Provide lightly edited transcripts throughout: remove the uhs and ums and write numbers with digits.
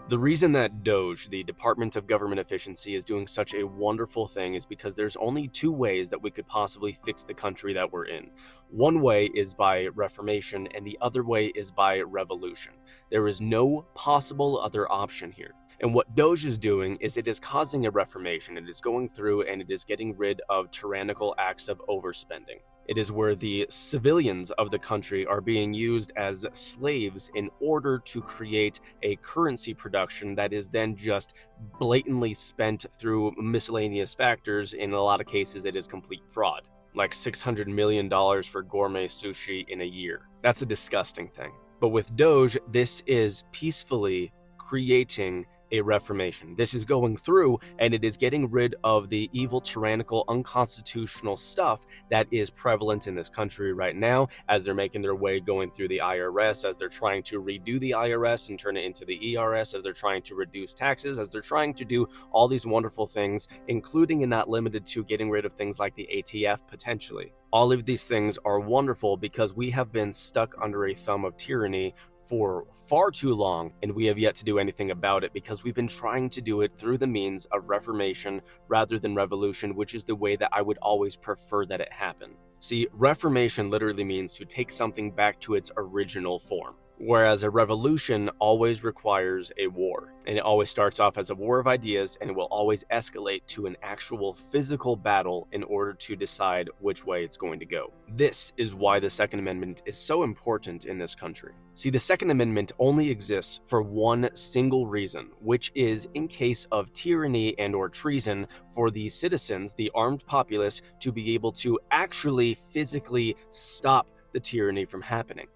The reason that Doge, the Department of Government Efficiency, is doing such a wonderful thing is because there's only two ways that we could possibly fix the country that we're in. One way is by reformation, and the other way is by revolution. There is no possible other option here. And what Doge is doing is it is causing a reformation. It is going through and it is getting rid of tyrannical acts of overspending. It is where the civilians of the country are being used as slaves in order to create a currency production that is then just blatantly spent through miscellaneous factors. In a lot of cases, it is complete fraud. Like $600 million for gourmet sushi in a year. That's a disgusting thing. But with Doge, this is peacefully creating a reformation. This is going through and it is getting rid of the evil, tyrannical, unconstitutional stuff that is prevalent in this country right now as they're making their way going through the IRS, as they're trying to redo the IRS and turn it into the ERS, as they're trying to reduce taxes, as they're trying to do all these wonderful things, including and not limited to getting rid of things like the ATF potentially. All of these things are wonderful because we have been stuck under a thumb of tyranny for far too long, and we have yet to do anything about it because we've been trying to do it through the means of reformation rather than revolution, which is the way that I would always prefer that it happen. See, reformation literally means to take something back to its original form, whereas a revolution always requires a war, and it always starts off as a war of ideas, and it will always escalate to an actual physical battle in order to decide which way it's going to go. This is why the Second Amendment is so important in this country. See, the Second Amendment only exists for one single reason, which is in case of tyranny and or treason for the citizens, the armed populace, to be able to actually physically stop the tyranny from happening.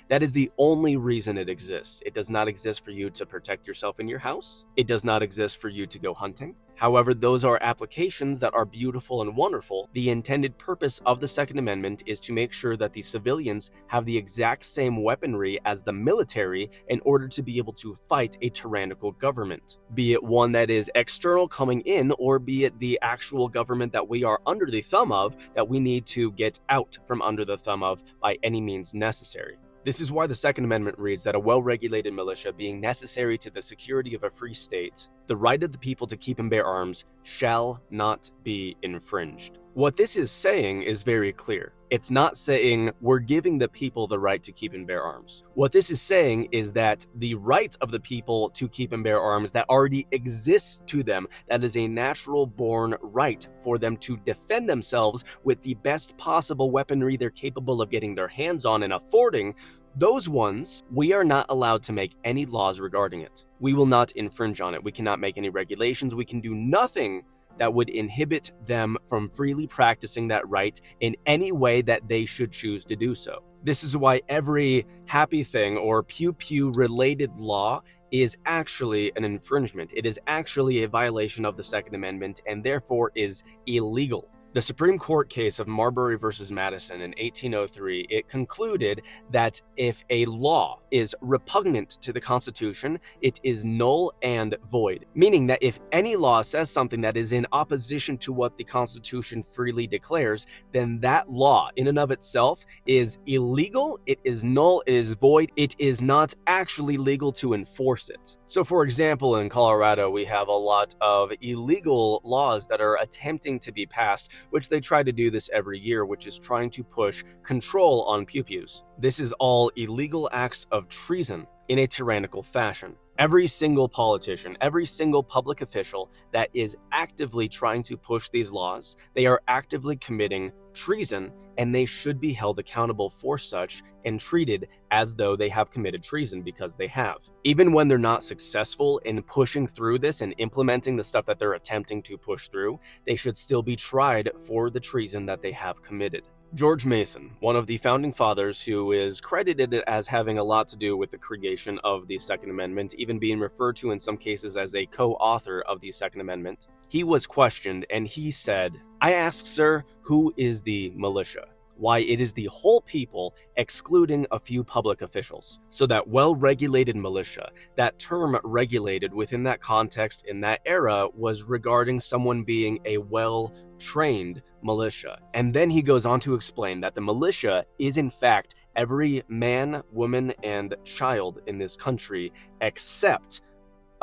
That is the only reason it exists. It does not exist for you to protect yourself in your house. It does not exist for you to go hunting. However, those are applications that are beautiful and wonderful. The intended purpose of the Second Amendment is to make sure that the civilians have the exact same weaponry as the military in order to be able to fight a tyrannical government, be it one that is external coming in, or be it the actual government that we are under the thumb of, that we need to get out from under the thumb of by any means necessary. This is why the Second Amendment reads that a well-regulated militia being necessary to the security of a free state, the right of the people to keep and bear arms shall not be infringed. What this is saying is very clear. It's not saying we're giving the people the right to keep and bear arms. What this is saying is that the right of the people to keep and bear arms that already exists to them, that is a natural born right for them to defend themselves with the best possible weaponry they're capable of getting their hands on and affording, those ones, we are not allowed to make any laws regarding it. We will not infringe on it. We cannot make any regulations. We can do nothing that would inhibit them from freely practicing that right in any way that they should choose to do so. This is why every happy thing or pew-pew related law is actually an infringement. It is actually a violation of the Second Amendment and therefore is illegal. The Supreme Court case of Marbury versus Madison in 1803, it concluded that if a law is repugnant to the Constitution, it is null and void, meaning that if any law says something that is in opposition to what the Constitution freely declares, then that law in and of itself is illegal, it is null, it is void, it is not actually legal to enforce it. So for example, in Colorado, we have a lot of illegal laws that are attempting to be passed, which they try to do this every year, which is trying to push control on pew-pews. This is all illegal acts of treason in a tyrannical fashion. Every single politician, every single public official that is actively trying to push these laws, they are actively committing treason, and they should be held accountable for such and treated as though they have committed treason, because they have. Even when they're not successful in pushing through this and implementing the stuff that they're attempting to push through, they should still be tried for the treason that they have committed. George Mason, one of the founding fathers who is credited as having a lot to do with the creation of the Second Amendment, even being referred to in some cases as a co-author of the Second Amendment, he was questioned and he said, "I ask, sir, who is the militia?" Why, it is the whole people excluding a few public officials. So that well-regulated militia, that term regulated within that context in that era was regarding someone being a well-trained militia. And then he goes on to explain that the militia is in fact every man, woman, and child in this country except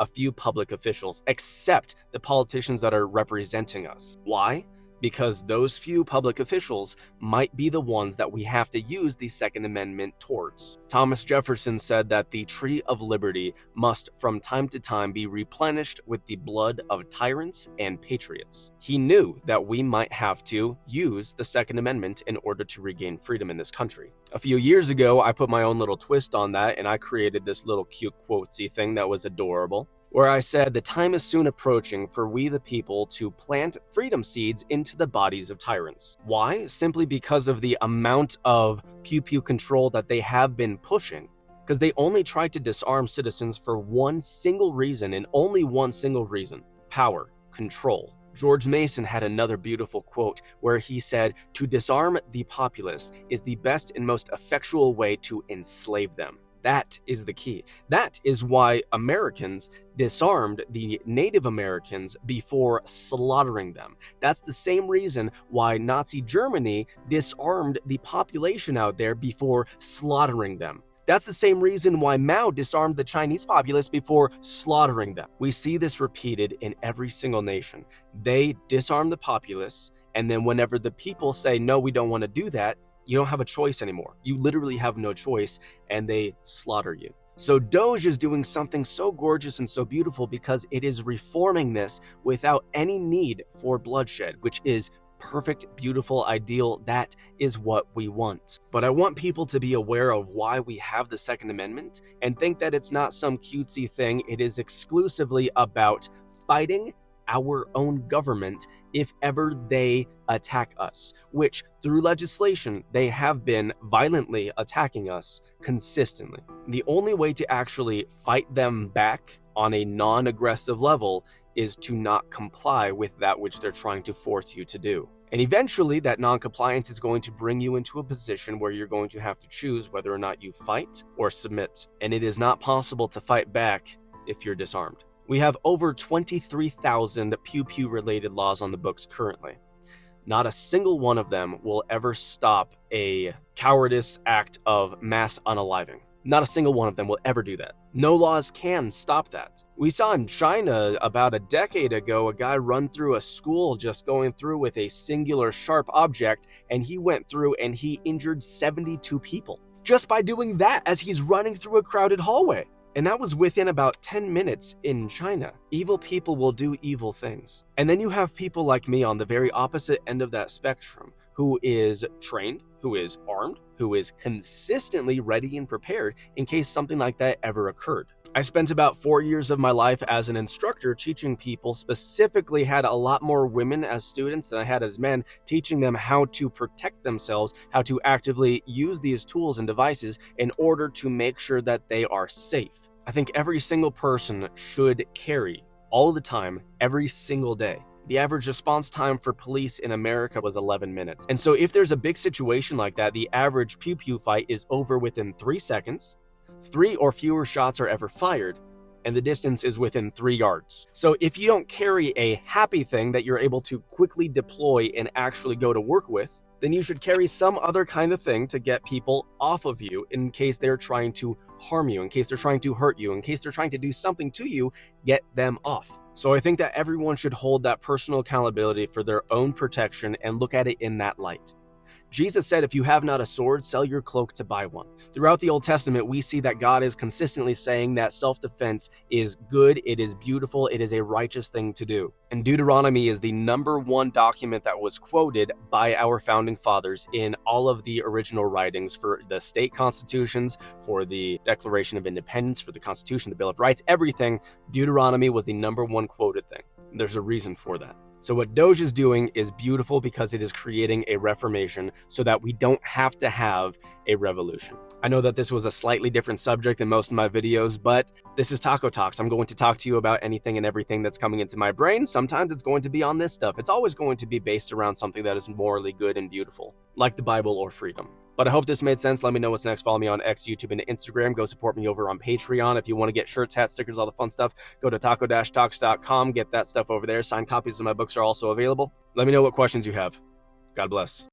a few public officials, except the politicians that are representing us. Why? Because those few public officials might be the ones that we have to use the Second Amendment towards. Thomas Jefferson said that the tree of liberty must from time to time be replenished with the blood of tyrants and patriots. He knew that we might have to use the Second Amendment in order to regain freedom in this country. A few years ago, I put my own little twist on that, and I created this little cute quotesy thing that was adorable, where I said, "The time is soon approaching for we the people to plant freedom seeds into the bodies of tyrants." Why? Simply because of the amount of pew-pew control that they have been pushing. Because they only tried to disarm citizens for one single reason, and only one single reason: power, control. George Mason had another beautiful quote where he said, "To disarm the populace is the best and most effectual way to enslave them." That is the key. That is why Americans disarmed the Native Americans before slaughtering them. That's the same reason why Nazi Germany disarmed the population out there before slaughtering them. That's the same reason why Mao disarmed the Chinese populace before slaughtering them. We see this repeated in every single nation. They disarm the populace, and then whenever the people say, "No, we don't want to do that," you don't have a choice anymore. You literally have no choice, and they slaughter you. So Doge is doing something so gorgeous and so beautiful because it is reforming this without any need for bloodshed, which is perfect, beautiful, ideal. That is what we want. But I want people to be aware of why we have the Second Amendment and think that it's not some cutesy thing. It is exclusively about fighting our own government if ever they attack us, which through legislation, they have been violently attacking us consistently. The only way to actually fight them back on a non-aggressive level is to not comply with that which they're trying to force you to do. And eventually that non-compliance is going to bring you into a position where you're going to have to choose whether or not you fight or submit. And it is not possible to fight back if you're disarmed. We have over 23,000 pew-pew related laws on the books currently. Not a single one of them will ever stop a cowardice act of mass unaliving. Not a single one of them will ever do that. No laws can stop that. We saw in China about a decade ago a guy run through a school just going through with a singular sharp object, and he went through and he injured 72 people just by doing that as he's running through a crowded hallway. And that was within about 10 minutes in China. Evil people will do evil things. And then you have people like me on the very opposite end of that spectrum, who is trained, who is armed, who is consistently ready and prepared in case something like that ever occurred. I spent about 4 years of my life as an instructor teaching people, specifically had a lot more women as students than I had as men, teaching them how to protect themselves, how to actively use these tools and devices in order to make sure that they are safe. I think every single person should carry all the time, every single day. The average response time for police in America was 11 minutes. And so if there's a big situation like that, the average pew-pew fight is over within 3 seconds. 3 or fewer shots are ever fired, and the distance is within 3 yards. So if you don't carry a happy thing that you're able to quickly deploy and actually go to work with, then you should carry some other kind of thing to get people off of you in case they're trying to harm you, in case they're trying to hurt you, in case they're trying to do something to you, get them off. So I think that everyone should hold that personal accountability for their own protection and look at it in that light. Jesus said, "If you have not a sword, sell your cloak to buy one." Throughout the Old Testament, we see that God is consistently saying that self-defense is good, it is beautiful, it is a righteous thing to do. And Deuteronomy is the #1 document that was quoted by our founding fathers in all of the original writings for the state constitutions, for the Declaration of Independence, for the Constitution, the Bill of Rights, everything. Deuteronomy was the #1 quoted thing. There's a reason for that. So what Doge is doing is beautiful because it is creating a reformation so that we don't have to have a revolution. I know that this was a slightly different subject than most of my videos, but this is Taco Talks. I'm going to talk to you about anything and everything that's coming into my brain. Sometimes it's going to be on this stuff. It's always going to be based around something that is morally good and beautiful, like the Bible or freedom. But I hope this made sense. Let me know what's next. Follow me on X, YouTube, and Instagram. Go support me over on Patreon. If you want to get shirts, hats, stickers, all the fun stuff, go to taco-talks.com. Get that stuff over there. Signed copies of my books are also available. Let me know what questions you have. God bless.